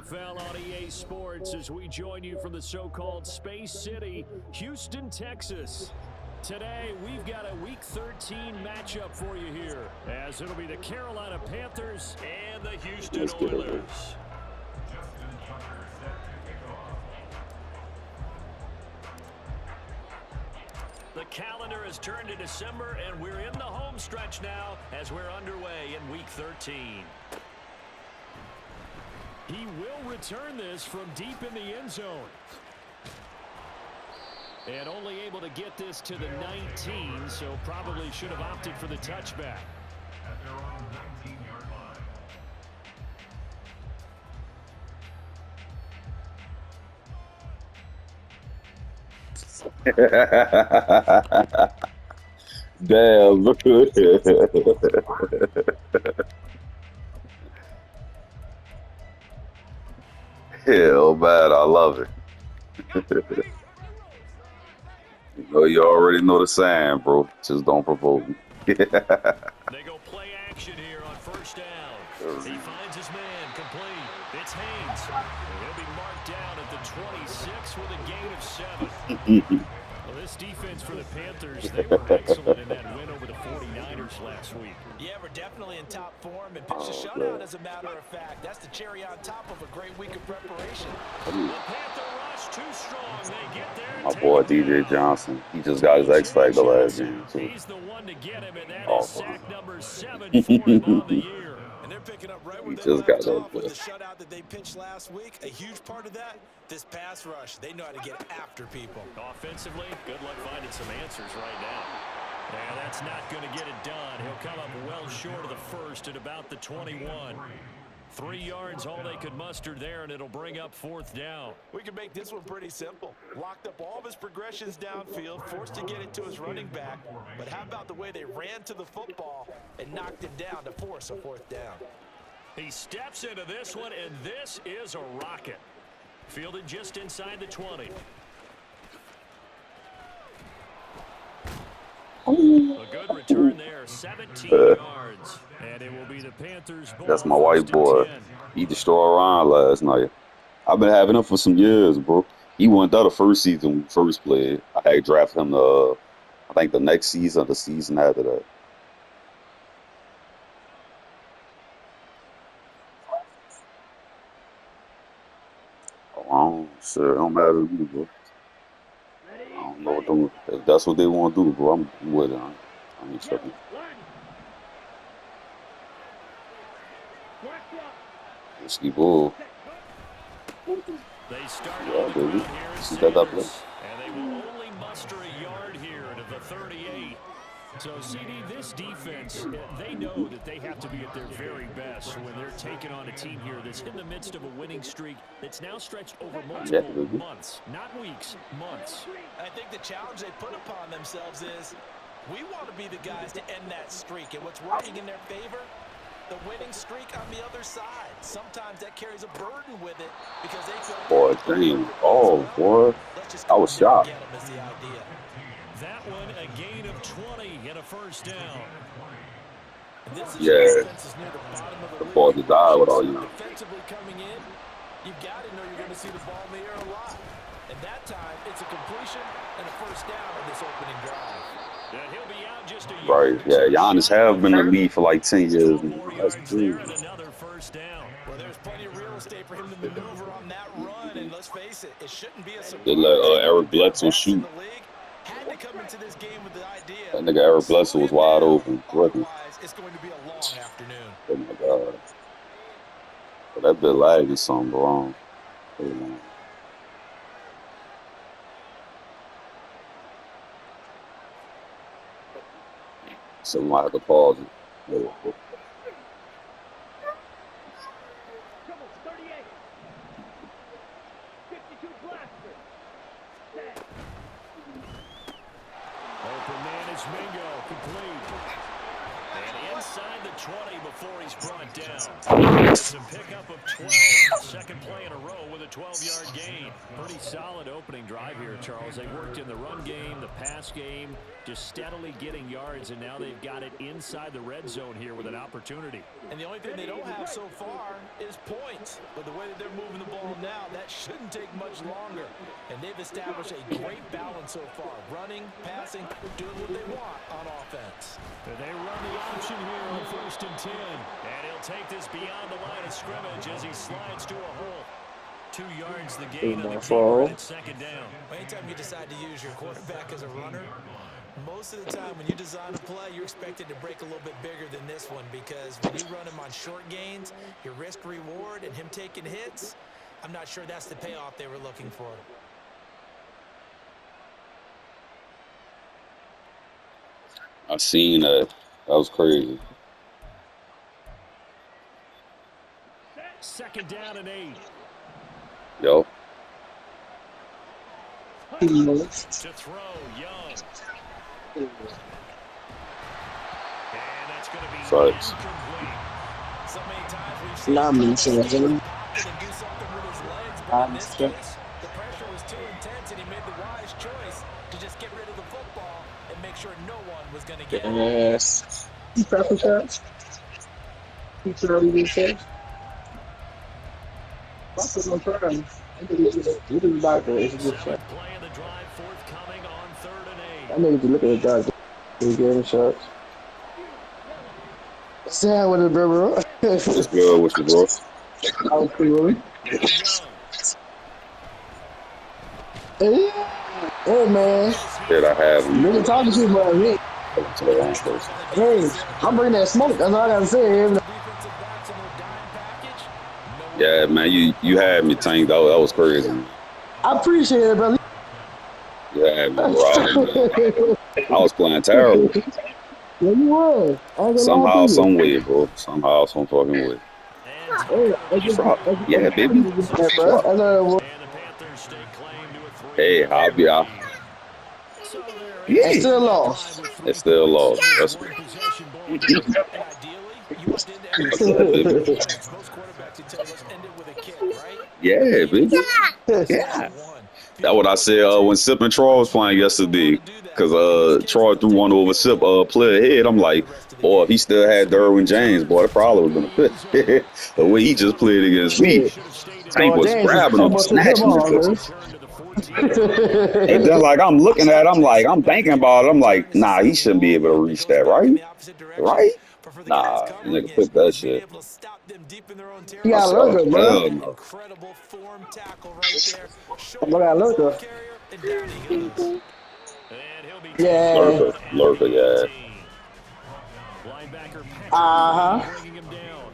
NFL on EA Sports as we join you from the so-called Space City, Houston, Texas. Today, we've got a Week 13 matchup for you here, as it'll be the Carolina Panthers and the Houston Oilers. The calendar has turned to December, and we're in the home stretch now as we're underway in Week 13. He will return this from deep in the end zone. And only able to get this to the 19, so probably should have opted for the touchback. At their own 19-yard line. Damn, look at it. Hell, man, I love it. You already know the saying, bro. Just don't provoke me. They go play action here on first down. He finds his man complete. It's Haynes. He'll be marked down at the 26 with a gain of 7. Well, this defense for the Panthers, they were excellent in that win over the 49ers last week. Yeah, we're definitely in top form and pitched a shutout, as a matter of fact. That's the cherry on top of a great week of preparation. The Panther rush too strong. They get there. My boy DJ Johnson, he just got his X Factor last game too. He's the one to get him, and that is sack number 7 for him on the year. And they're picking up right where He they just got left off that with the good. shutout that they pitched last week. A huge part of that, this pass rush. They know how to get after people. Offensively, good luck finding some answers right now. And that's not going to get it done. He'll come up well short of the first at about the 21. 3 yards, all they could muster there, and it'll bring up fourth down. We can make this one pretty simple. Locked up all of his progressions downfield, forced to get it to his running back. But how about the way they ran to the football and knocked him down to force a fourth down? He steps into this one, and this is a rocket. Fielded just inside the 20. A good return there, 17 yards. And it will be the Panthers' ball. That's my white boy. He destroyed Ryan last night. I've been having him for some years, bro. He went out the first season when we first played. I had drafted him I think the next season or the season after that. Oh, sure. It don't matter to me, bro. I don't know what them, if that's what they want to do, bro. I'm with it. I ain't tripping. Risky bull. They start Yeah, baby. here at See that up there? Sanders, and they will only muster a yard here to the 38. So, CD, this defense, they know that they have to be at their very best when they're taking on a team here that's in the midst of a winning streak that's now stretched over multiple months, not weeks, months. I think the challenge they put upon themselves is we want to be the guys to end that streak. And what's working in their favor? The winning streak on the other side. Sometimes that carries a burden with it because they feel... Boy, dang. Oh, boy. I was shocked. That one, a gain of 20 and a first down. Yeah. The ball to die with all you know. Defensively coming in, you've got to know you're going to see the ball in the air a lot. And that time, it's a completion and a first down in this opening drive. And he'll be out just a Right, yeah. Giannis have been in the league for like 10 years. That's cool. Another first down. Well, there's plenty of real estate for him to maneuver on that run. And let's face it, it shouldn't be a surprise. They let Eric Bledsoe shoot. Had to come into this game with the idea. That nigga Eric Bledsoe was wide open. It's going to be a long afternoon. Oh my God. But that bit lag is something wrong. So I might have to pause it. Open man is Mingo, complete. And inside the 20 before he's brought down. It's a pickup of 12. Second second play in a row with a 12-yard gain. Pretty solid opening drive here, Charles. They worked in the run game, the pass game, just steadily getting yards, and now they've got it inside the red zone here with an opportunity. And the only thing they don't have so far is points. But the way that they're moving the ball now, that shouldn't take much longer. And they've established a great balance so far. Running, passing, doing what they want on offense. They run the option here on 1st and 10. And he'll take this beyond the line of scrimmage as he slides to a hole. 2 yards the gain on the keeper, and it's second down. Anytime you decide to use your quarterback as a runner, most of the time when you design a play, you're expected to break a little bit bigger than this one, because when you run him on short gains, your risk reward and him taking hits, I'm not sure that's the payoff they were looking for. I seen that. That was crazy. Second down and 8. Yo. To throw, Young. And that's going to be Sucks. incomplete. So many times we've seen him do something with his legs, but in this case, the pressure was too intense, and he made the wise choice to just get rid of the football and make sure no one was going to get it. Yes. Pressure shots. Keep it early defense. That's no problem. This is back there. It's a good shot. Play of the drive forthcoming on 3rd and 8. I need to look at the guys. He's getting shots. Say hi with it, bro. What's good with you, bro? I was pretty really. Hey, man. Did I have him? Really talking to you, but hey, To the wrong person. hey, I'm bringing that smoke. That's all I gotta say. Defensive backs in their dime package. Yeah, man, you had me, Tank. That was crazy. I appreciate it, brother. You had me, bro. I was playing terrible. Yeah, you was. Somehow, some way, bro. Somehow, some fucking way. Yeah, baby. And the Panthers stake claim to a 3. Hey, how be I? So they're Yeah. It's still lost. It's still lost. That's good. possession ball. And ideally, you want to end every That's good, baby. Most quarterbacks would tell you, let's end it with a kick, right? Yeah, baby. Yeah. That's what I said when Sip and Troy was playing yesterday. Because Troy threw one over Sip play ahead. I'm like, boy, if he still had Derwin James, boy, it probably would have been a fit. The way he just played against me. Tank was grabbing him, snatching him. And then, like, I'm looking at it, I'm thinking about it. I'm like, nah, he shouldn't be able to reach that, right? Right? Nah, nigga, pick that shit. You gotta look good, bro. Hell no. Incredible form tackle right there. I gotta look good. And down he goes. Yeah. Lurker, yeah. Linebacker Uh-huh. bringing him down.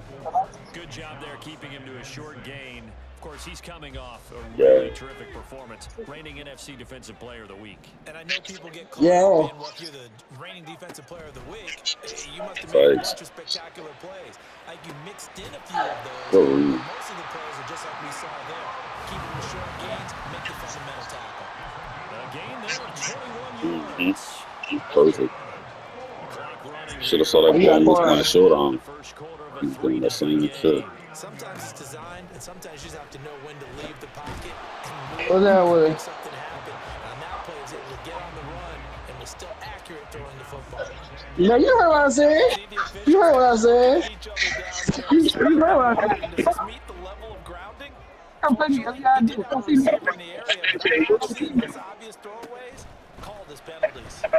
Good job there keeping him to a short gain. Of course, he's coming off a really terrific performance. Reigning NFC Defensive Player of the Week. And I know people get caught up in what you're the reigning defensive player of the week. You must have made a bunch of spectacular plays. Like you mixed in a few of those. Most of the plays are just like we saw there. Keep them short gains, make the fundamental tackle. A gain there of 21 yards. Perfect. Should have saw that ball move kind of short on. First quarter of He's a doing that same 3-0 shit. game. Sometimes it's designed, and sometimes you just have to know when to leave the pocket and What's that move, with make something happen. On that play, he was able to get on the run and was still accurate throwing the football. No, you heard what I said. You heard what I said. Each other down You there. heard what I Does said. this meet the level of grounding? I'm thinking, yeah, I He do. did have a receiver in the area, but seeing his obvious throwaways called as penalties. Oh,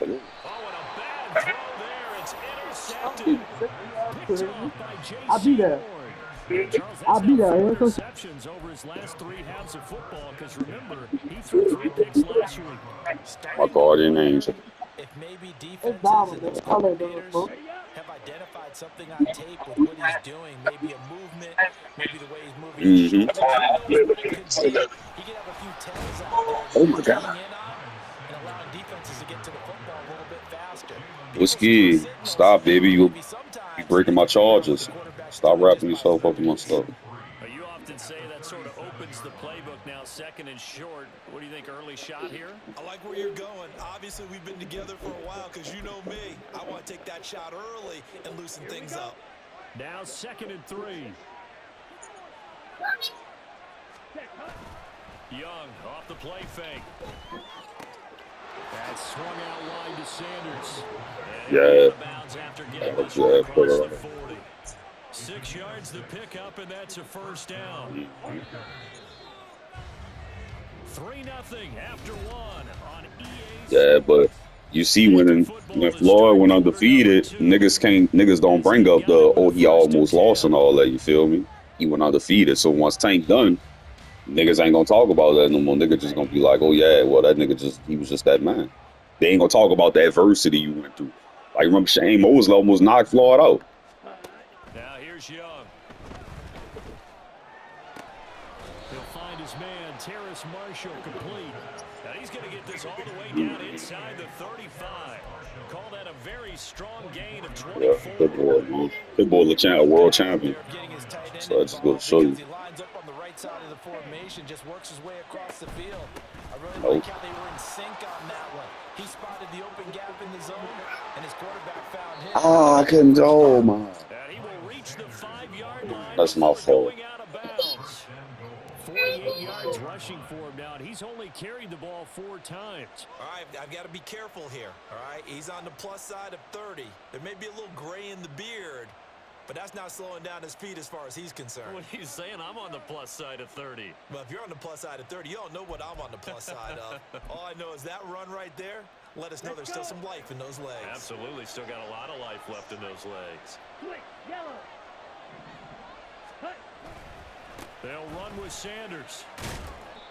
and a bad throw there. It's intercepted. Picked off by J.C. I'll be there. Ward. Charles, that's I'll be now there. 4 receptions over his last 3 halves of football. Because remember, he threw 3 picks last week. My guardian angel. If maybe defenses and those coordinators have identified something on tape with what he's doing, maybe a movement, maybe the way he's moving his shoulders, he could have a few tells out there. Oh my God. And allowing defenses to get to the football a little bit faster. Whiskey, stop, baby. You breaking my charges. Stop wrapping yourself up in my stuff. You often say that sort of opens the playbook now, second and short. What do you think, early shot here? I like where you're going. Obviously, we've been together for a while because you know me. I want to take that shot early and loosen things up. Now 2nd and 3. Young off the play fake. That swung out wide to Sanders. And Yeah. out of bounds after getting this one across the 40. 6 yards the pickup, and that's a first down. 3-0 after 1 on EA. Yeah, but you see when Floyd went undefeated, niggas don't bring up the he almost lost and all that. You feel me? He went undefeated. So once Tank done, niggas ain't gonna talk about that no more. Niggas just gonna be like, oh yeah, well that nigga he was just that man. They ain't gonna talk about the adversity you went through. Like remember Shane Mosley almost knocked Floyd out. Now here's Young. He'll find his man, Terrace Marshall, complete. Now he's going to get this all the way down inside the 35. Call that a very strong gain of 24. Yeah, good boy, man. Good boy, world champion. So I just go to show you. He lines up on the right side of the formation, just works his way across the field. I really like how they were in sync on that one. He spotted the open gap in the zone, and his quarterback found him. Oh, I couldn't. Oh my. And he will reach the 5-yard line. That's my fault. Going out of bounds. 48 yards rushing for him now, and he's only carried the ball 4 times. All right, I've got to be careful here, all right? He's on the plus side of 30. There may be a little gray in the beard, but that's not slowing down his speed as far as he's concerned. What he's saying, I'm on the plus side of 30. Well, if you're on the plus side of 30, you don't know what I'm on the plus side of. All I know is that run right there, let us know there's still some life in those legs. Absolutely, still got a lot of life left in those legs. They'll run with Sanders.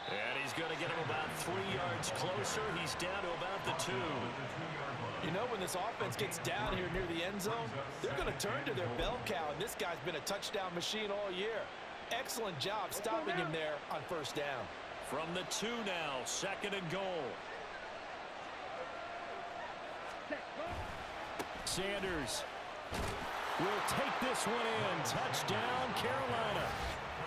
And he's going to get him about 3 yards closer. He's down to about the 2. You know, when this offense gets down here near the end zone, they're going to turn to their bell cow, and this guy's been a touchdown machine all year. Excellent job stopping him there on first down. From the 2 now, 2nd and goal. Sanders will take this one in. Touchdown, Carolina.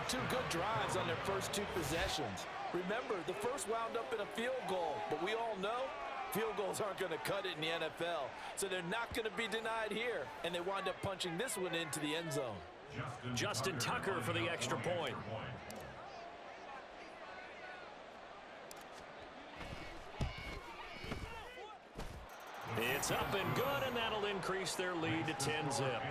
2 good drives on their first 2 possessions. Remember, the first wound up in a field goal, but we all know field goals aren't going to cut it in the NFL, so they're not going to be denied here, and they wind up punching this one into the end zone. Justin Tucker for the extra point. It's up and good, and that'll increase their lead to 10-zip.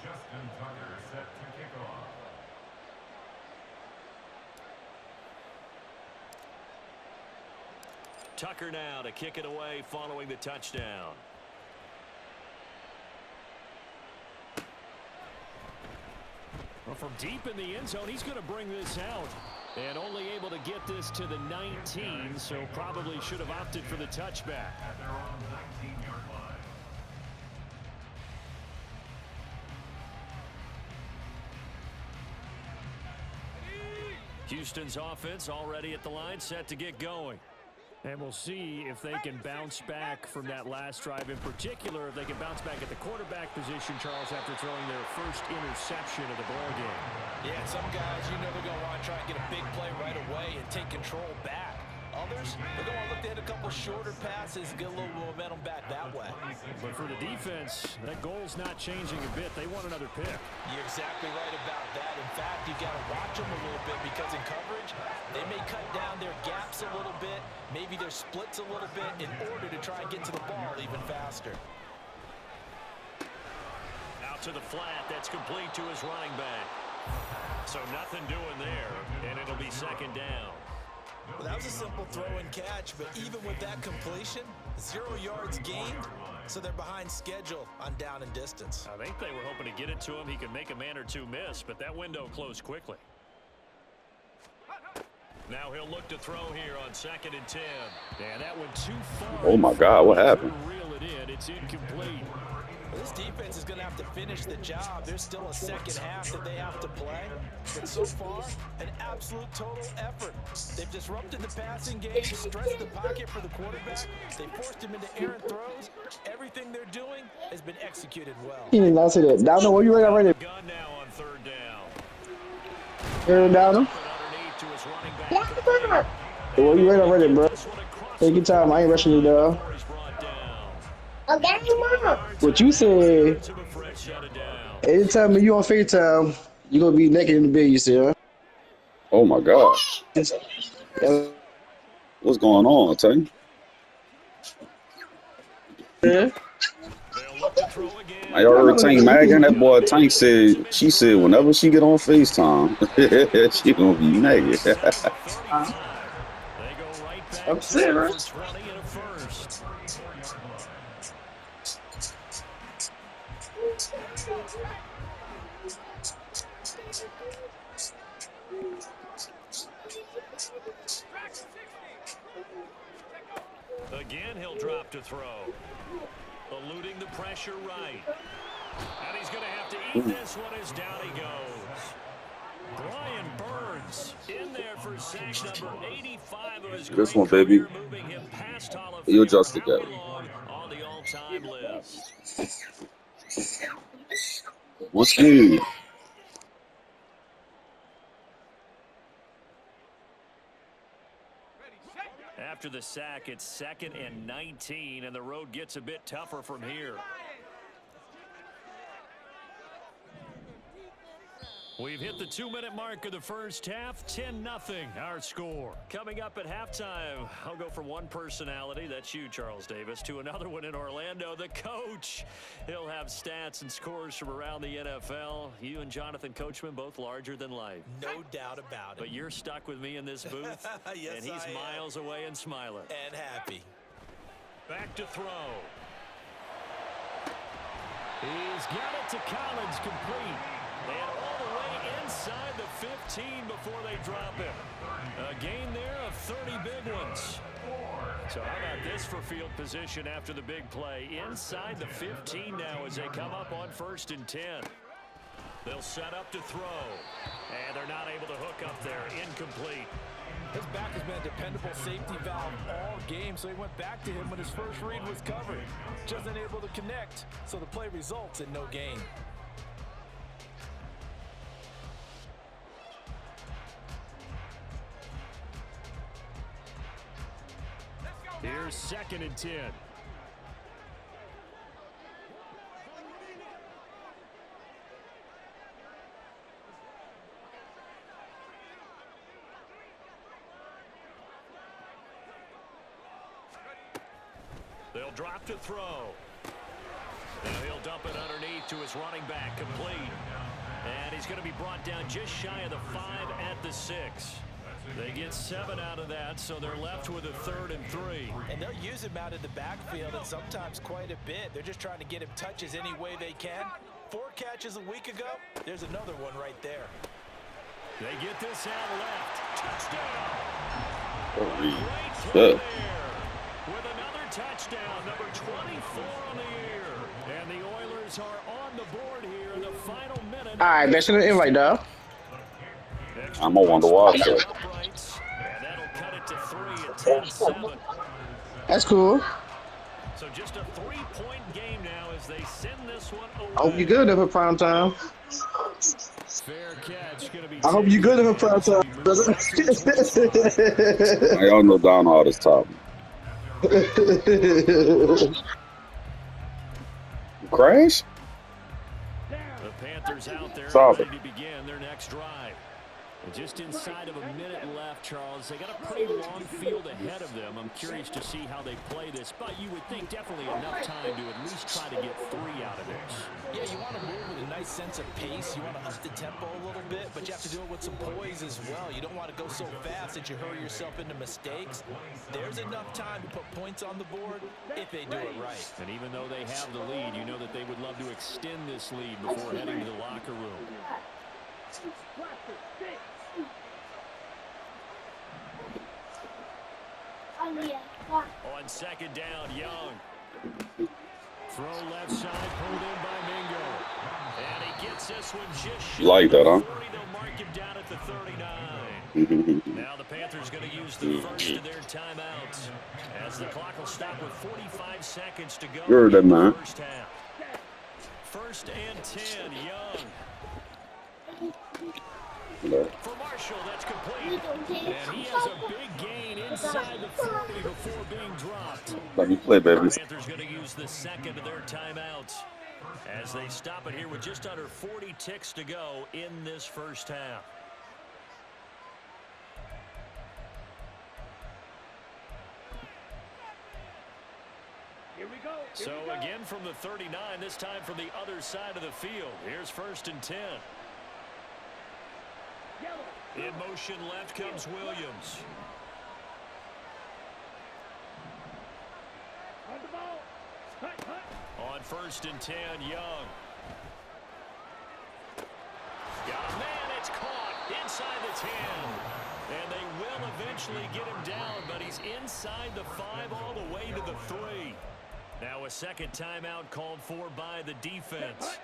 Justin Tucker set to kick off. Tucker now to kick it away following the touchdown. Well, from deep in the end zone, he's going to bring this out. And only able to get this to the 19, so probably should have opted for the touchback. At their own 19-yard line. Houston's offense already at the line, set to get going. And we'll see if they can bounce back from that last drive. In particular, if they can bounce back at the quarterback position, Charles, after throwing their first interception of the ballgame. Yeah, some guys, you know they're going to want to try and get a big play right away and take control back. Others, they're going to look to hit a couple shorter passes and get a little momentum back that way. But for the defense, that goal's not changing a bit. They want another pick. You're exactly right about that. In fact, you've got to watch them a little bit because in coverage, they may cut down their gaps a little bit, maybe their splits a little bit in order to try and get to the ball even faster. Out to the flat. That's complete to his running back. So nothing doing there, and it'll be 2nd down. Well, that was a simple throw and catch, but even with that completion, 0 yards gained, so they're behind schedule on down and distance. I think they were hoping to get it to him. He could make a man or 2 miss, but that window closed quickly. Now he'll look to throw here on 2nd and 10. And that went too far. Oh my God, what happened? Reel it in. It's incomplete. Well, this defense is going to have to finish the job. There's still a second half that they have to play. But so far, an absolute total effort. They've disrupted the passing game, stressed the pocket for the quarterback. They forced him into errant throws. Everything they're doing has been executed well. He did not say that. Down there, where you right there? Gun now on 3rd down. Aaron down him. Underneath to his running back. Well, you And right they already, get bro. this one across Take the your time. I ain't 30 rushing you, dog. before he's brought down. 12 yards What on you that, and said? yards of a fresh set of downs. Anytime you on FaceTime, you gonna be naked in the bed, you see, huh? Oh my God. Yeah. What's going on, Tank? They'll look to throw I again. heard Tank Maggin. That boy Good. Tank Gets him said, in she said, stride. whenever she get on FaceTime, As the Colts she gonna mark be the naked. 37 to 35. They go right back I'm to it for serious. 20 and a first. Again, he'll drop to throw. Eluding the pressure right. And he's going to have to eat this one as down he goes. Brian Burns in there for sack number 85 of his This great one, baby. career, moving him past Hall of You Famer adjusted that. Howie Long on the all-time list. What's good? After the sack, it's 2nd and 19, and the road gets a bit tougher from here. We've hit the 2-minute mark of the first half, 10-0 our score. Coming up at halftime, I'll go from one personality, that's you, Charles Davis, to another one in Orlando, the coach. He'll have stats and scores from around the NFL. You and Jonathan Coachman, both larger than life. No doubt about it. But you're stuck with me in this booth, Yes, and he's I am. miles away and smiling. And happy. Back to throw. He's got it to Collins, complete. And all the way inside the 15 before they drop him. A gain there of 30 big ones. So how about this for field position after the big play? Inside the 15 now as they come up on 1st and 10. They'll set up to throw. And they're not able to hook up there. Incomplete. His back has been a dependable safety valve all game, so he went back to him when his first read was covered. Just unable to connect, so the play results in no gain. Here's 2nd and 10. They'll drop to throw. Now he'll dump it underneath to his running back, complete. And he's going to be brought down just shy of the 5 at the 6. They get 7 out of that, so they're left with a 3rd and 3. And they'll use him out in the backfield and sometimes quite a bit. They're just trying to get him touches any way they can. 4 catches a week ago. There's another one right there. They get this out left. Touchdown. Holy Great play shit. there. With another touchdown, number 24 on the year. And the Oilers are on the board here in the final minute. All right, that's an invite, dog. I'm gonna want to watch it. And that'll cut it to 3 at 10-7. That's cool. So just a 3-point game now as they send this one away. I hope you're good for prime time. Fair catch, gonna be I hope you're good for prime time, brother. Y'all know Don all this top. Crash? The Panthers out there Stop it. ready to begin their next drive. And just inside of a minute left, Charles. They got a pretty long field ahead of them. I'm curious to see how they play this, but you would think definitely enough time to at least try to get 3 out of this. Yeah, you want to move with a nice sense of pace. You want to up the tempo a little bit, but you have to do it with some poise as well. You don't want to go so fast that you hurry yourself into mistakes. There's enough time to put points on the board if they do it right. And even though they have the lead, you know that they would love to extend this lead before heading to the locker room. On 2nd down, Young. Throw left side, pulled in by Mingo. And he gets this one just You like that, huh? 40. They'll mark him down at the 39. Now the Panthers going to use the first of their timeouts as the clock will stop with 45 seconds to go. You heard that, in the man. first half. 1st and 10, Young. Yeah. For Marshall, that's complete. And he has a big gain inside the 40 before being dropped. Let me play, The baby. Panthers going to use the second of their timeouts as they stop it here with just under 40 ticks to go in this first half. So again from the 39, this time from the other side of the field. Here's 1st and 10. In motion left comes Williams. On 1st and 10, Young. Got a man, it's caught inside the 10. And they will eventually get him down, but he's inside the 5 all the way to the 3. Now a second timeout called for by the defense,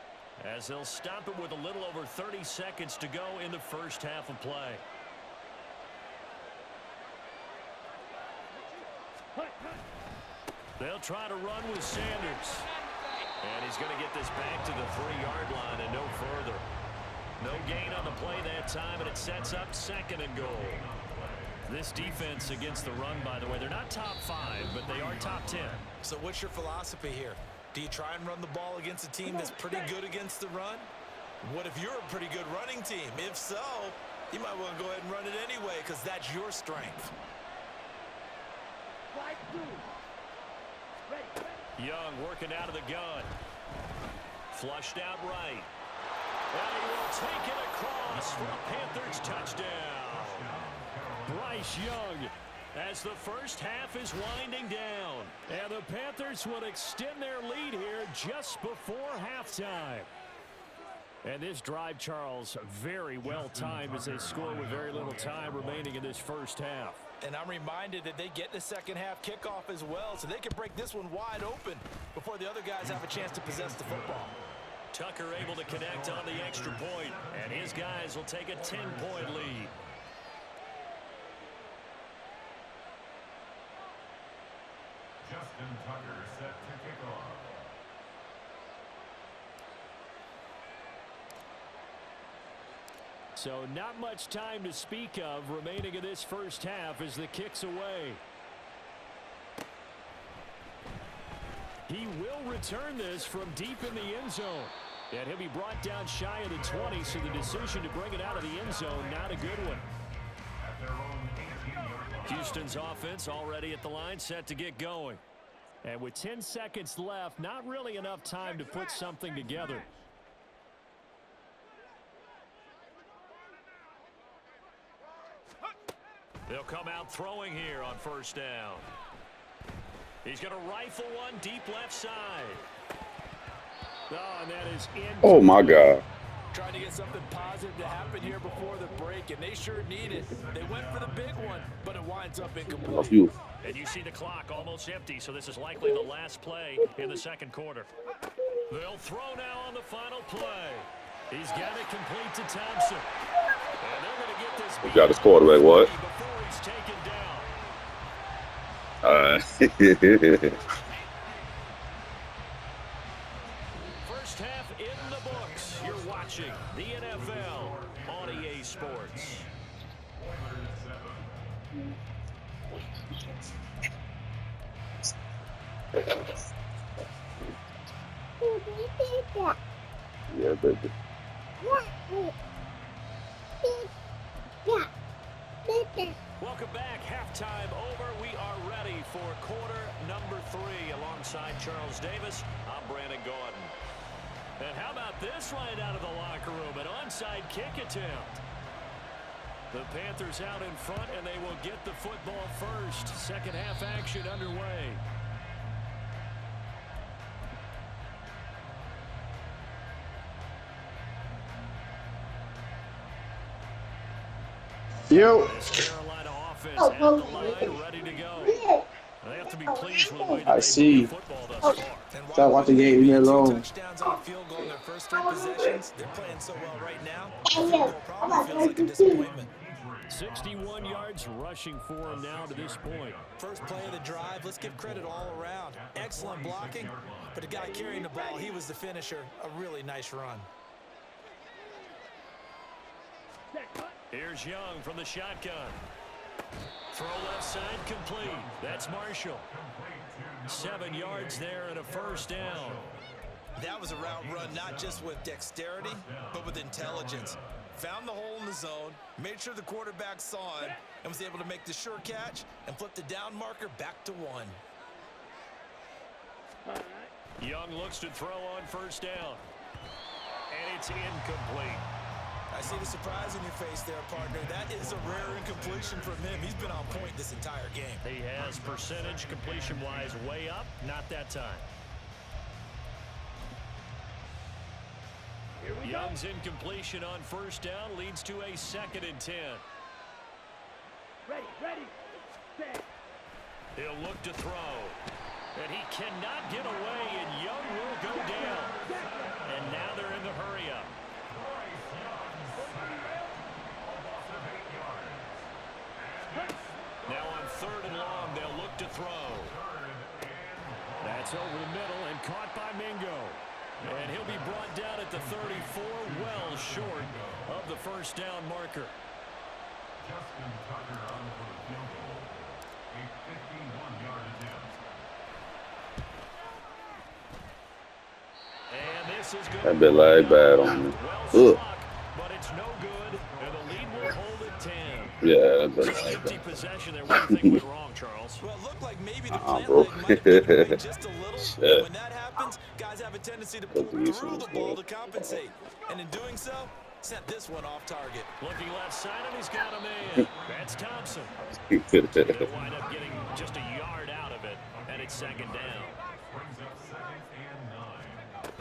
as they'll stop it with a little over 30 seconds to go in the first half of play. They'll try to run with Sanders. And he's going to get this back to the 3-yard line and no further. No gain on the play that time, and it sets up 2nd and goal. This defense against the run, by the way, they're not top 5, but they are top 10. So what's your philosophy here? Do you try and run the ball against a team that's pretty good against the run? What if you're a pretty good running team? If so, you might want to go ahead and run it anyway because that's your strength. Young working out of the gun. Flushed out right. And he will take it across for a Panthers touchdown. Bryce Young, as the first half is winding down. And the Panthers will extend their lead here just before halftime. And this drive, Charles, very well timed as they score with very little time remaining in this first half. And I'm reminded that they get the second half kickoff as well, so they can break this one wide open before the other guys have a chance to possess the football. Tucker able to connect on the extra point, and his guys will take a 10-point lead. Justin Tucker set to kick off. So not much time to speak of remaining in this first half as the kick's away. He will return this from deep in the end zone. And he'll be brought down shy of the 20, so the decision to bring it out of the end zone, not a good one. At their own 18-yard line. Houston's offense already at the line, set to get going. And with 10 seconds left, not really enough time to put something together. They'll come out throwing here on 1st down. He's going to rifle one deep left side. Oh, and that is in. Oh, my God. Trying to get something positive to happen here before the break, and they sure need it. They went for the big one, but it winds up incomplete. And you see the clock almost empty, so this is likely the last play in the second quarter. They'll throw now on the final play. He's got it complete to Thompson. And they're going to get this. We got his quarterback, what? Before he's taken down. First half in the books. You're watching the NFL on EA Sports. Yeah, baby. Welcome back. Halftime over. We are ready for quarter number 3. Alongside Charles Davis, I'm Brandon Gordon. And how about this right out of the locker room? An onside kick attempt. The Panthers out in front, and they will get the football first. Second half action underway. Yo. This Carolina offense at the line, ready to go. They have to be pleased with the way that I see. the football thus far. Stop watching the game. Leave me alone. Touchdowns on a field goal in their first 3 possessions. They're playing so well right now. The field goal probably feels like a disappointment. 61 yards rushing for him now to this point. First play of the drive, let's give credit all around. Excellent blocking, but the guy carrying the ball, he was the finisher. A really nice run. Here's Young from the shotgun. Throw left side complete. That's Marshall. 7 yards there and a first down. That was a route run not just with dexterity, but with intelligence. Found the hole in the zone, made sure the quarterback saw it, and was able to make the sure catch and flip the down marker back to 1. Young looks to throw on first down. And it's incomplete. I see the surprise in your face there, partner. That is a rare incompletion from him. He's been on point this entire game. He has percentage completion-wise way up, not that time. Young's incompletion on first down leads to a 2nd and 10. Ready, set. He'll look to throw. And he cannot get away, and Young will go down. And now they're in the hurry-up. Now on 3rd and long, they'll look to throw. That's over the middle and caught by Mingo. And he'll be brought down at the 34, well short of the first down marker. Justin Tucker on for the field goal. A 51-yard attempt. And this is good. That bit like bad on me. Well Ugh. struck, but it's no good. And the lead will hold at 10. Yeah, that bit like Empty bad. possession there. What do you think went wrong, Charles? Well, it looked like maybe the plant bro. leg might have given away just a little. Shit. And when that happens, guys have a tendency to pull through the ball to compensate. And in doing so, sent this one off target. Looking left side, and he's got a man. That's Thompson. He could have He'll wind up getting just a yard out of it, and it's 2nd down. Brings up 2nd and 9. At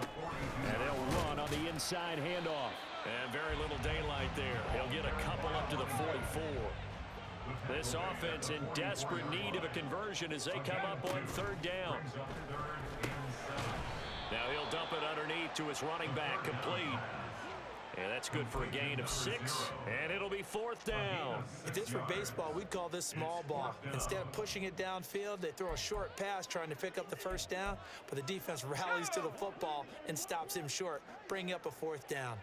the 42. And they'll run on the inside handoff. And very little daylight there. He'll get a couple up to the 44. This offense in desperate need of a conversion as they come up on 3rd down. Now he'll dump it underneath to his running back, complete. And that's good for a gain of 6, and it'll be 4th down. If this were baseball, we'd call this small ball. Instead of pushing it downfield, they throw a short pass trying to pick up the first down, but the defense rallies to the football and stops him short, bringing up a 4th down.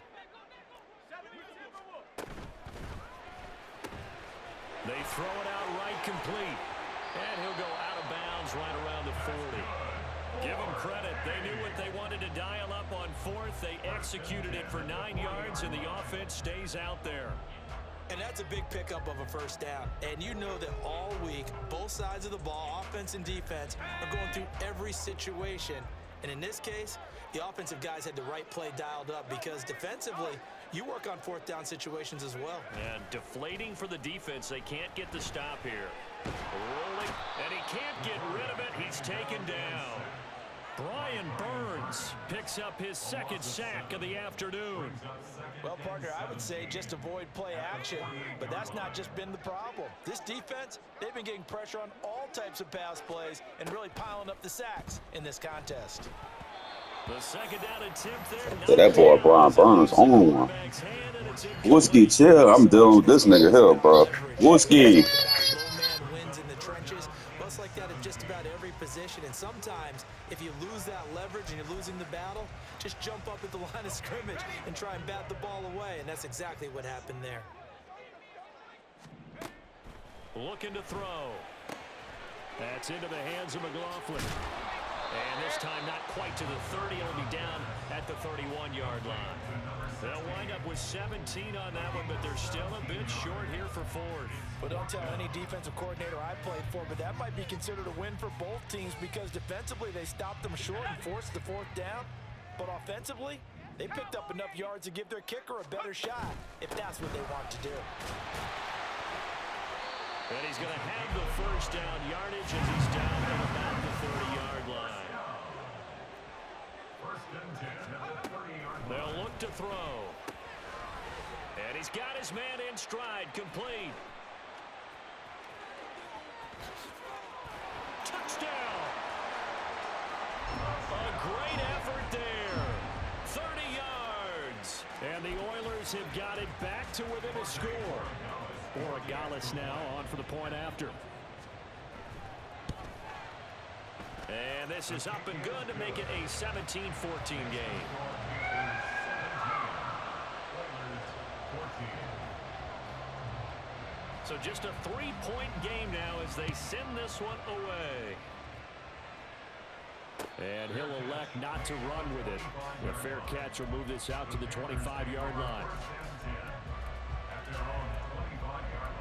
They throw it out right, complete. And he'll go out of bounds right around the 40. Give them credit. They knew what they wanted to dial up on 4th. They executed it for 9 yards, and the offense stays out there. And that's a big pickup of a first down. And you know that all week, both sides of the ball, offense and defense, are going through every situation. And in this case, the offensive guys had the right play dialed up because defensively, you work on 4th down situations as well. And deflating for the defense. They can't get the stop here. Rolling, and he can't get rid of it. He's taken down. Brian Burns picks up his 2nd sack of the afternoon. Well, partner, I would say just avoid play action, but that's not just been the problem. This defense, they've been getting pressure on all types of pass plays and really piling up the sacks in this contest. The 2nd down attempt there. So that boy Brian Burns on one. Whiskey, chill. I'm dealing with this nigga here, bro. Whiskey. Low man wins in the trenches. Well, it's like that in just about every position. And sometimes, if you lose that leverage and you're losing the battle, just jump up at the line of scrimmage and try and bat the ball away. And that's exactly what happened there. Looking to throw. That's into the hands of McLaughlin. And this time not quite to the 30. It'll be down at the 31-yard line. They'll wind up with 17 on that one, but they're still a bit short here for 4th. But don't tell any defensive coordinator I played for, but that might be considered a win for both teams because defensively they stopped them short and forced the 4th down. But offensively, they picked up enough yards to give their kicker a better shot if that's what they want to do. And he's going to have the first down yardage as he's down at about the 30-yard line. They'll look to throw. And he's got his man in stride, complete. Touchdown! A great effort there. 30 yards. And the Oilers have got it back to within a score. Borregales now on for the point after. And this is up and good to make it a 17-14 game. Just a 3-point game now as they send this one away. And he'll elect not to run with it. A fair catch will move this out to the 25-yard line. At their own 25-yard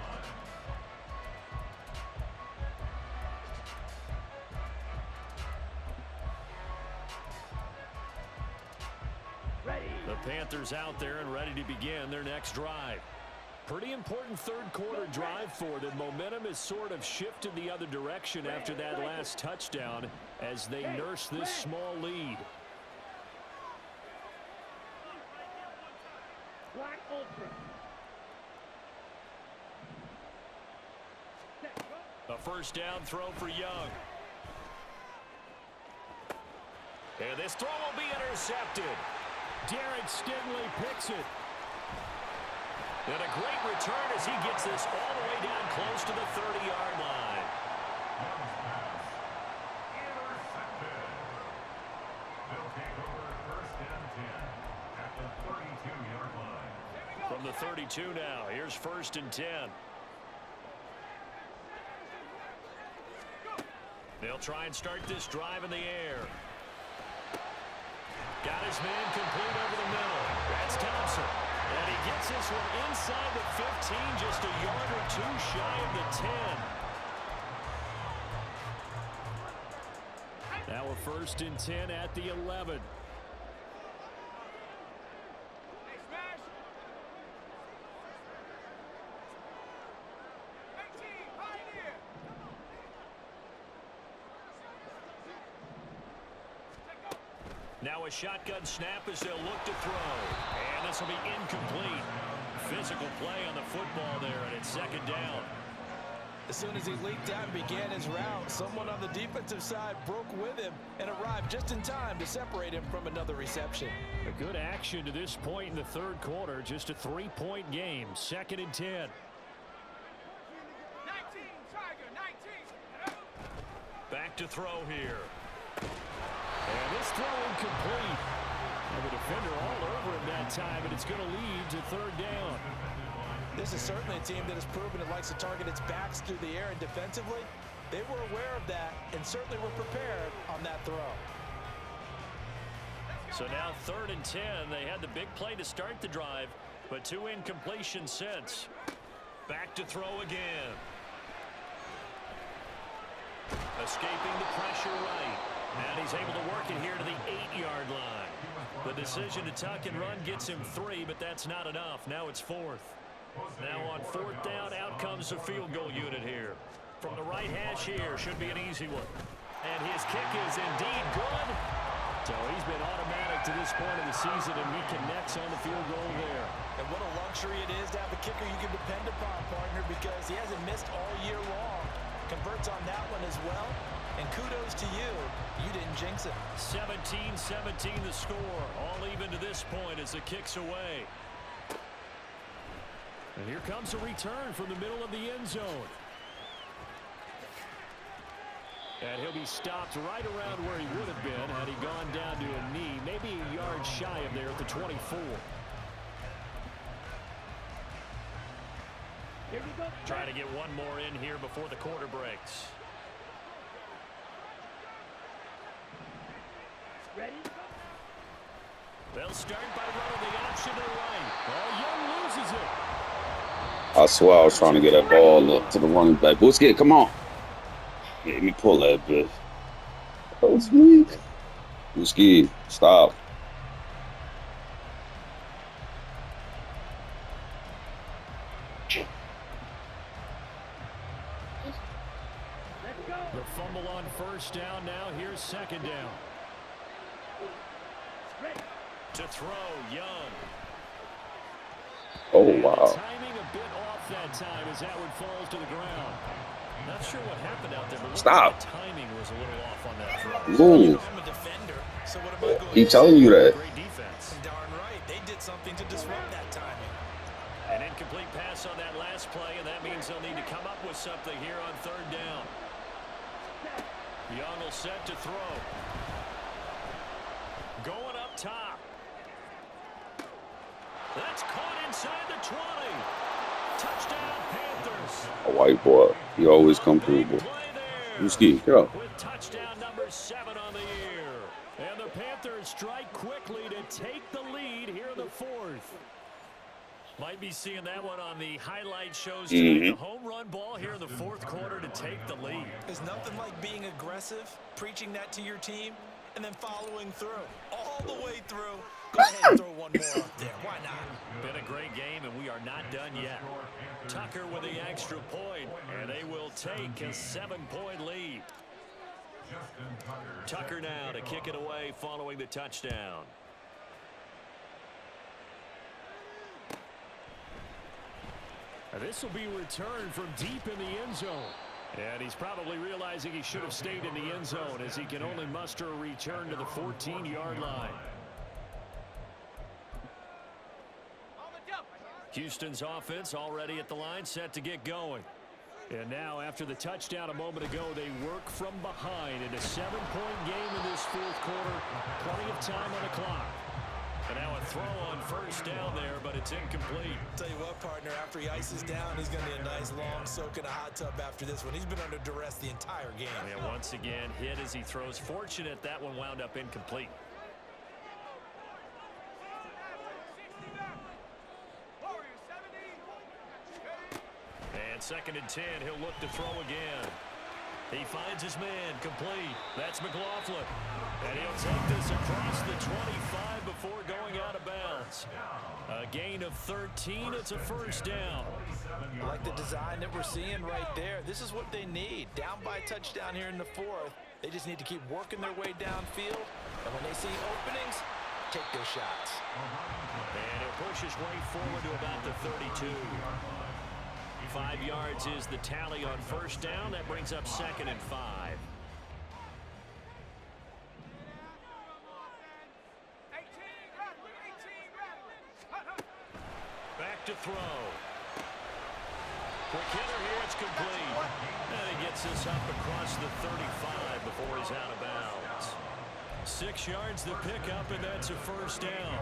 line. The Panthers out there and ready to begin their next drive. Pretty important third-quarter drive for them. Momentum has sort of shifted the other direction after that last touchdown as they nurse this small lead. A first down throw for Young. And this throw will be intercepted. Derek Stingley picks it. And a great return as he gets this all the way down close to the 30-yard line. Intercepted. They'll take over first and 10 at the 32-yard line. From the 32 now, here's first and 10. They'll try and start this drive in the air. Got his man complete over the middle. That's Thompson. And he gets this one inside the 15, just a yard or two shy of the 10. Now a first and 10 at the 11. Now a shotgun snap as they'll look to throw. And this will be incomplete. Physical play on the football there, and it's second down. As soon as he leaked out and began his route, someone on the defensive side broke with him and arrived just in time to separate him from another reception. A good action to this point in the third quarter. Just a 3-point game. Second and 10. 19, Tiger, 19. Back to throw here. And this throw incomplete. And the defender all over him that time, and it's going to lead to third down. This is certainly a team that has proven it likes to target its backs through the air, and defensively, they were aware of that and certainly were prepared on that throw. So now third and 10. They had the big play to start the drive, but 2 incompletions since. Back to throw again. Escaping the pressure right. And he's able to work it here to the 8-yard line. The decision to tuck and run gets him 3, but that's not enough. Now it's fourth. Now on fourth down, out comes the field goal unit here. From the right hash here, should be an easy one. And his kick is indeed good. So he's been automatic to this point of the season, and he connects on the field goal there. And what a luxury it is to have a kicker you can depend upon, partner, because he hasn't missed all year long. Converts on that one as well. And kudos to you. You didn't jinx it. 17-17 the score. All even to this point as the kick's away. And here comes a return from the middle of the end zone. And he'll be stopped right around where he would have been had he gone down to a knee. Maybe a yard shy of there at the 24. Here we go. Trying to get one more in here before the quarter breaks. Ready? They'll start by running the option to the right. Oh, Young loses it. I swear I was trying to get that ball up to the running back. Busquets, come on. Let me pull that bitch. That was weak. Busquets, stop. Let's go. The fumble on first down now. Here's second down. Ready. To throw, Young. Oh, And the wow. timing a bit off that time as that one falls to the ground. Not sure what happened out there, but looks Stop. like the timing was a little off on that throw. Move. I'm a defender, so what am I going Keep to telling you that. Great defense. Darn right. They did something to disrupt that timing. An incomplete pass on that last play, and that means they'll need to come up with something here on third down. Young will set to throw. Going up top. That's caught inside the 20. Touchdown, Panthers. A white boy. He always come through, Big boy. play there. Ruski, get up. With touchdown number 7 on the year. And the Panthers strike quickly to take the lead here in the 4th. Might be seeing that one on the highlight shows tonight. The home run ball here in the 4th quarter to take the lead. There's nothing like being aggressive, preaching that to your team, and then following through. All the way through. Go ahead and throw one more up there. Why not? Been a great game, and we are not done yet. Tucker with the extra point, and they will take a 7-point lead. Tucker now to kick it away following the touchdown. This will be returned from deep in the end zone. And he's probably realizing he should have stayed in the end zone as he can only muster a return to the 14-yard line. Houston's offense already at the line, set to get going. And now, after the touchdown a moment ago, they work from behind in a 7-point game in this 4th quarter. Plenty of time on the clock. And now a throw on first down there, but it's incomplete. Tell you what, partner, after he ices down, he's going to need a nice long soak in a hot tub after this one. He's been under duress the entire game. And once again, hit as he throws. Fortunate that one wound up incomplete. And 2nd and 10, he'll look to throw again. He finds his man, complete. That's McLaughlin. And he'll take this across the 25 before going out of bounds. A gain of 13. It's a first down. I like the design that we're seeing right there. This is what they need. Down by a touchdown here in the 4th. They just need to keep working their way downfield. And when they see openings, take their shots. And he'll push his way forward to about the 32. 5 yards is the tally on first down. That brings up 2nd and 5. Back to throw. Quick hitter here, it's complete. And he gets this up across the 35 before he's out of bounds. 6 yards the pickup, and that's a first down.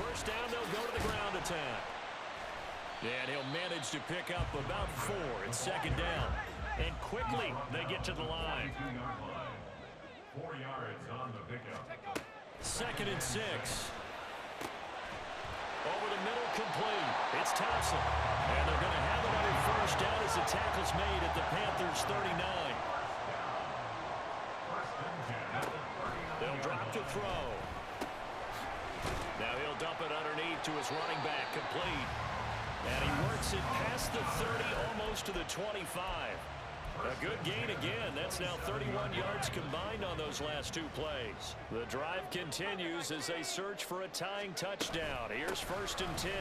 First down, they'll go to the ground attack. And he'll manage to pick up about 4. It's 2nd down. And quickly, they get to the line. 4 yards on the pickup. 2nd and 6. Over the middle, complete. It's Thompson. And they're going to have another first down as the tackle's made at the Panthers' 39. They'll drop to throw. Now he'll dump it underneath to his running back, complete. And he works it past the 30, almost to the 25. A good gain again. That's now 31 yards combined on those last 2 plays. The drive continues as they search for a tying touchdown. Here's 1st and 10.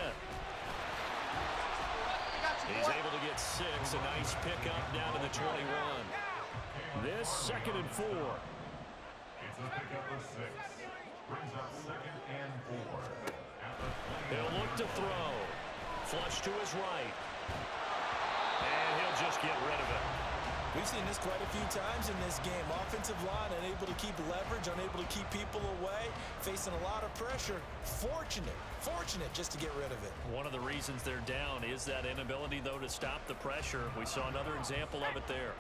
He's able to get 6. A nice pickup down to the 21. This 2nd and 4. It's a pickup of 6. Brings up 2nd and 4. He'll look to throw. Flush to his right. And he'll just get rid of it. We've seen this quite a few times in this game. Offensive line unable to keep leverage, unable to keep people away, facing a lot of pressure. Fortunate just to get rid of it. One of the reasons they're down is that inability, though, to stop the pressure. We saw another example of it there.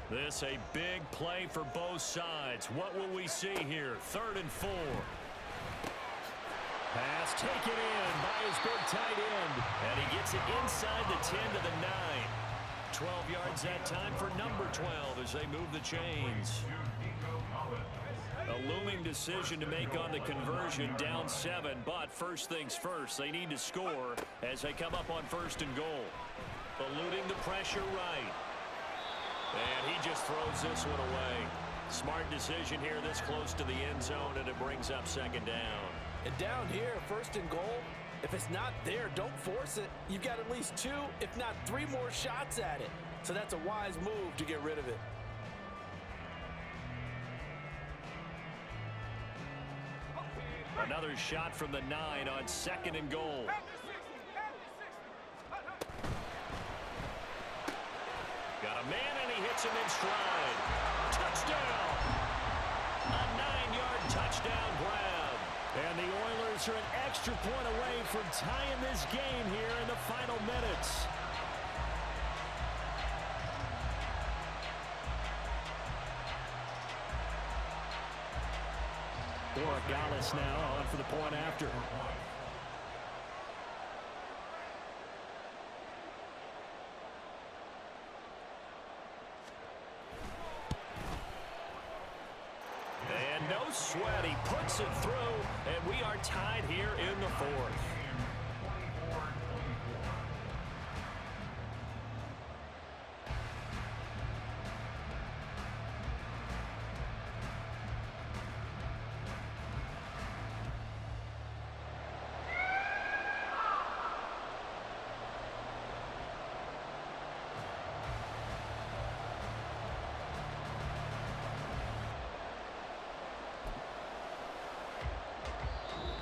This a big play for both sides. What will we see here? 3rd and 4. Pass taken in by his big tight end. And he gets it inside the 10 to the 9. 12 yards that time for number 12 as they move the chains. A looming decision to make on the conversion, down 7. But first things first, they need to score as they come up on 1st and goal. Eluding the pressure right. And he just throws this one away. Smart decision here this close to the end zone, and it brings up 2nd down. And down here, 1st and goal, if it's not there, don't force it. You've got at least 2, if not 3 more shots at it. So that's a wise move to get rid of it. Another shot from the 9 on 2nd and goal. Got a man, and he hits him in stride. Touchdown! A 9-yard touchdown grab. And the Oilers are an extra point away from tying this game here in the final minutes. Borregales now on for the point after. And no sweat, he puts it through, and we are tied here in the fourth.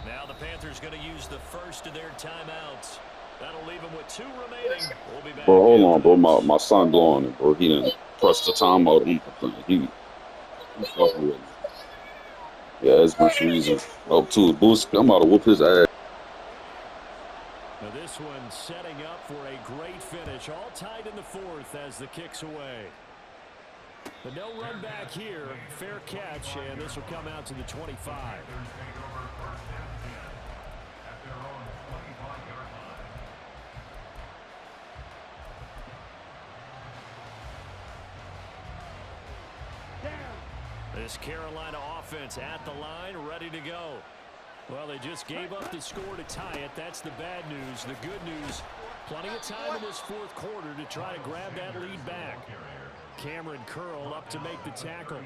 Now the Panthers going to use the first of their timeouts. That'll leave them with 2 remaining. We'll be back. Bro, hold on, bro. My son blowing it, bro. He didn't press the timeout on my thing. He fucking with me. Yeah, that's much reason. Up to it. Boost, I'm about to whoop his ass. Now this one setting up for a great finish. All tied in the fourth as the kick's away. But no run back here. Fair catch, and this will come out to the 25. This Carolina offense at the line, ready to go. Well, they just gave up the score to tie it. That's the bad news. The good news, plenty of time in this fourth quarter to try to grab that lead back. Cameron Curl up to make the tackle.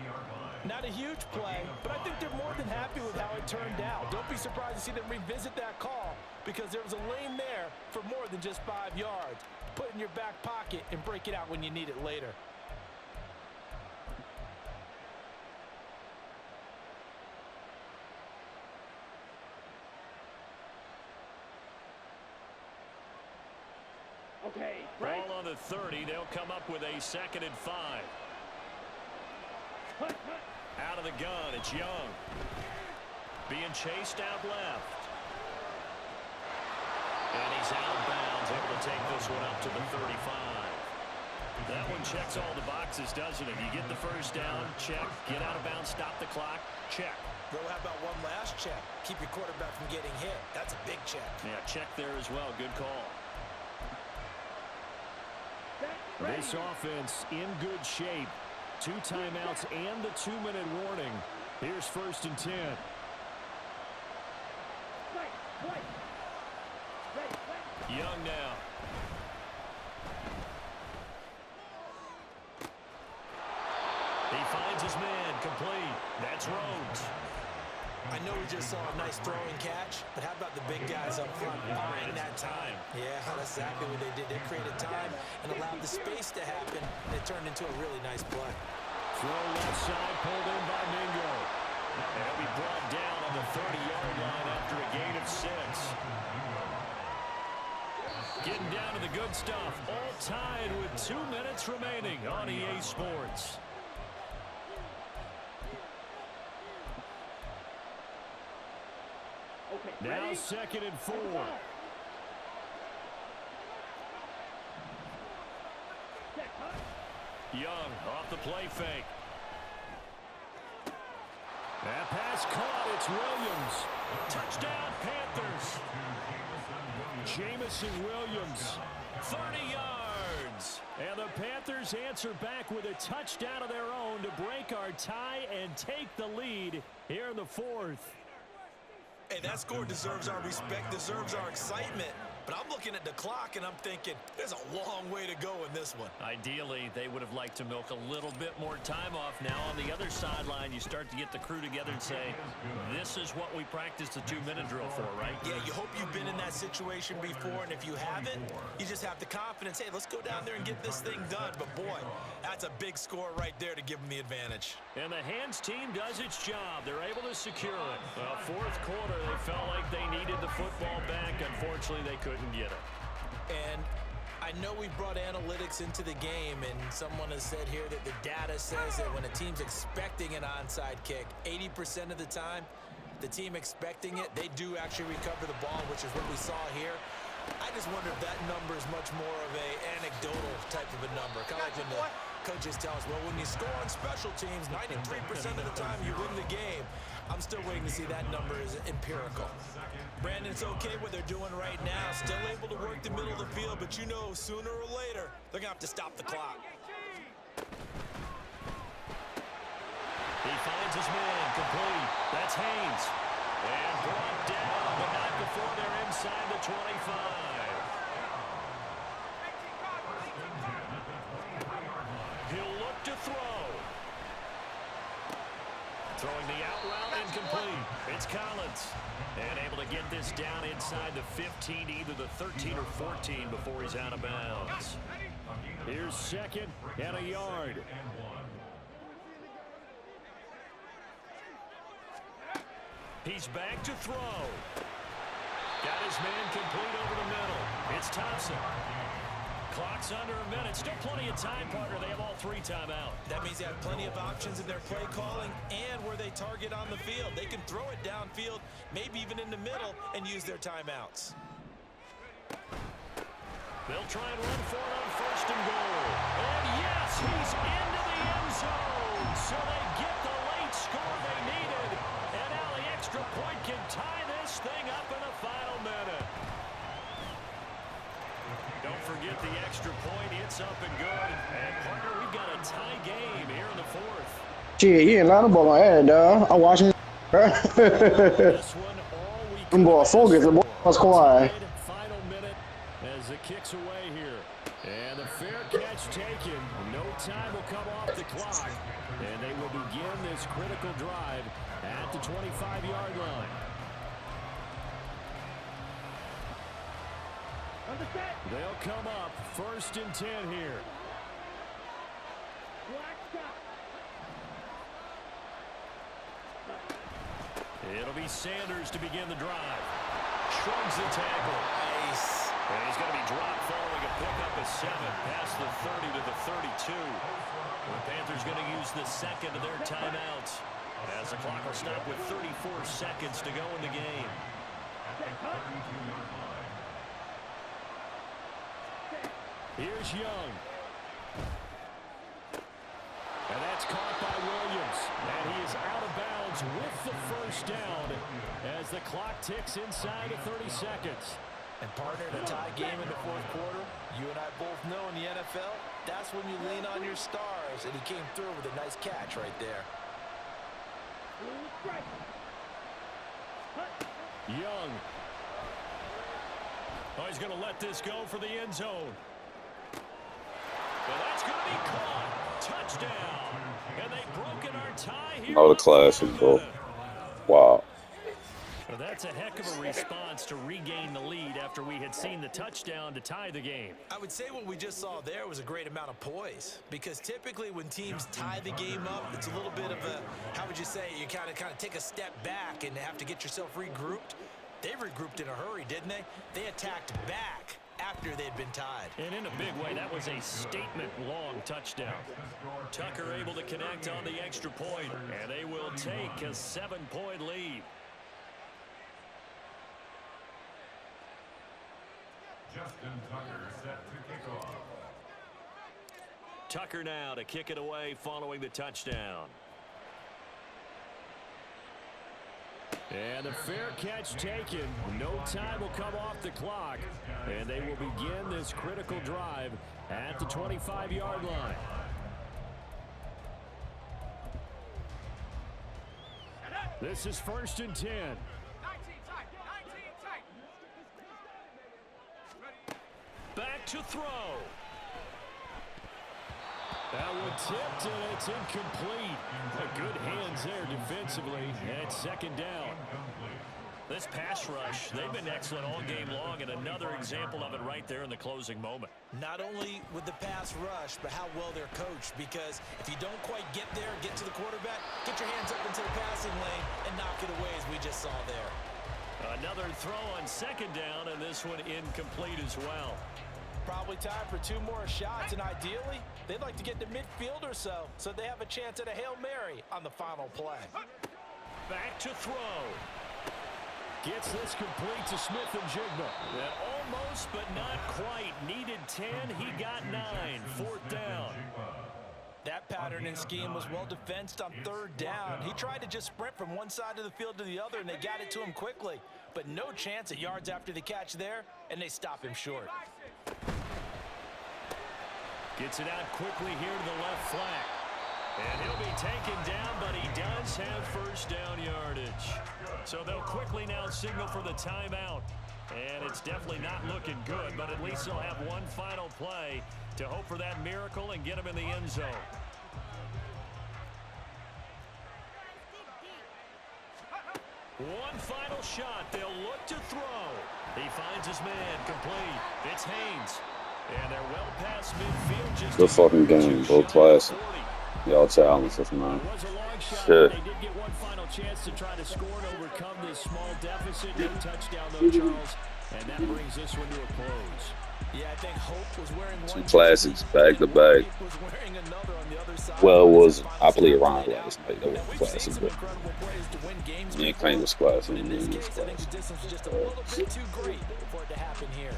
Not a huge play, but I think they're more than happy with how it turned out. Don't be surprised to see them revisit that call because there was a lane there for more than just 5 yards. Put it in your back pocket and break it out when you need it later. Okay, break. Ball on the 30. They'll come up with a 2nd and 5. Out of the gun, it's Young. Being chased out left. And he's out of bounds, able to take this one up to the 35. That one checks all the boxes, doesn't it? You get the first down, check. Get out of bounds, stop the clock, check. Bro, how about one last check? Keep your quarterback from getting hit. That's a big check. Yeah, check there as well. Good call. This offense in good shape. 2 timeouts and the 2-minute warning. Here's 1st and 10. Young now. He finds his man complete. That's Rhodes. I know we just saw a nice throwing catch, but how about the big guys up front buying that time? Yeah, that's exactly what they did. They created time and allowed the space to happen, and it turned into a really nice play. Throw left side, pulled in by Mingo. And he'll be brought down on the 30-yard line after a gain of 6. Getting down to the good stuff. All tied with 2 minutes remaining on EA Sports. Okay, Now ready? 2nd and 4. Young off the play fake. That pass caught. It's Williams. Touchdown, Panthers. Jamison Williams, 30 yards. And the Panthers answer back with a touchdown of their own to break our tie and take the lead here in the fourth. Hey, that score deserves our respect, deserves our excitement. But I'm looking at the clock, and I'm thinking there's a long way to go in this one. Ideally, they would have liked to milk a little bit more time off. Now, on the other sideline, you start to get the crew together and say, this is what we practiced the 2-minute drill for, right? Yeah, you hope you've been in that situation before, and if you haven't, you just have the confidence, hey, let's go down there and get this thing done. But, boy, that's a big score right there to give them the advantage. And the Hands team does its job. They're able to secure it. Well, fourth quarter, they felt like they needed the football back. Unfortunately, they couldn't get it. And I I know we brought analytics into the game, and someone has said here that the data says that when a team's expecting an onside kick, 80% of the time, the team expecting it, they do actually recover the ball, which is what we saw here. I just wonder if that number is much more of a anecdotal type of a number. Kind of like when the coaches tell us, well, when you score on special teams, 93% of the time you win the game. I'm still waiting to see that number is empirical. Brandon, it's okay what they're doing right now. Still able to work the middle of the field, but you know sooner or later they're going to have to stop the clock. He finds his man complete. That's Haynes. And brought down, but not before they're inside the 25. He'll look to throw. Throwing the out route incomplete. It's Collins. And able to get this down inside the 15, either the 13 or 14 before he's out of bounds. Here's second and a yard. He's back to throw. Got his man complete over the middle. It's Thompson. Clock's under a minute. Still plenty of time, partner. They have all 3 timeouts. That means they have plenty of options in their play calling and where they target on the field. They can throw it downfield, maybe even in the middle, and use their timeouts. They'll try and run for it on first and goal. And yes, he's into the end zone. So they get the late score they needed. And now the extra point can tie this thing up in the final minute. Don't forget the extra point. It's up and good. And, partner, we've got a tie game here in the 4th. Shit, he ain't lying about my ad, dog. I'm watching. This one, all we Them boy focus, the boy was quiet. Final minute as it kicks away here. And the fair catch taken. No time will come off the clock. And they will begin this critical drive at the 25-yard line. They'll come up 1st and 10 here. It'll be Sanders to begin the drive. Shrugs the tackle. Nice. And he's going to be dropped following a pickup of 7 past the 30 to the 32. The Panthers going to use the second of their timeouts as the clock will stop with 34 seconds to go in the game. Here's Young. And that's caught by Williams. And he is out of bounds with the first down as the clock ticks inside of 30 seconds. And partner, in a tie game in the 4th quarter, you and I both know in the NFL, that's when you lean on your stars. And he came through with a nice catch right there. Young. Oh, he's going to let this go for the end zone. And that's going to be caught. Touchdown. And they've broken our tie here. Another classic, bro. Wow. Well, that's a heck of a response to regain the lead after we had seen the touchdown to tie the game. I would say what we just saw there was a great amount of poise, because typically when teams tie the game up, it's a little bit of a, how would you say, you kind of take a step back and have to get yourself regrouped. They regrouped in a hurry, didn't they? They attacked back after they'd been tied. And in a big way, that was a statement-long touchdown. Tucker able to connect on the extra point, and they will take a 7-point lead. Justin Tucker set to kick off. Tucker now to kick it away following the touchdown. And the fair catch taken. No time will come off the clock. And they will begin this critical drive at the 25-yard line. This is 1st and 10. 19 tight. 19 tight. Back to throw. That one tipped, and it's incomplete. Good hands there defensively, and 2nd down. This pass rush, they've been excellent all game long, and another example of it right there in the closing moment. Not only with the pass rush, but how well they're coached, because if you don't quite get there, get to the quarterback, get your hands up into the passing lane and knock it away, as we just saw there. Another throw on 2nd down, and this one incomplete as well. Probably time for 2 more shots, and ideally, they'd like to get to midfield or so they have a chance at a Hail Mary on the final play. Back to throw. Gets this complete to Smith and Jigba. And almost, but not quite. Needed 10. He got 9. 4th down. That pattern and scheme was well defensed on 3rd down. He tried to just sprint from one side of the field to the other, and they got it to him quickly. But no chance at yards after the catch there, and they stop him short. Gets it out quickly here to the left flank. And he'll be taken down, but he does have 1st down yardage. So they'll quickly now signal for the timeout. And it's definitely not looking good, but at least they'll have one final play to hope for that miracle and get him in the end zone. One final shot. They'll look to throw. He finds his man complete. It's Haynes. And they're well past midfield. Just Good fucking game, bro. Classic. Y'all talented, man. Shit. They did get one final chance to try to score and overcome this small deficit. No touchdown, though, Charles. And that brings this one to a close. Yeah, I think Hope was wearing one. Some classics back to back. Well, it was. I played around last night. That was classic. But yeah, Kane was classic. In this case, I think the distance was just a little bit too great for it to happen here.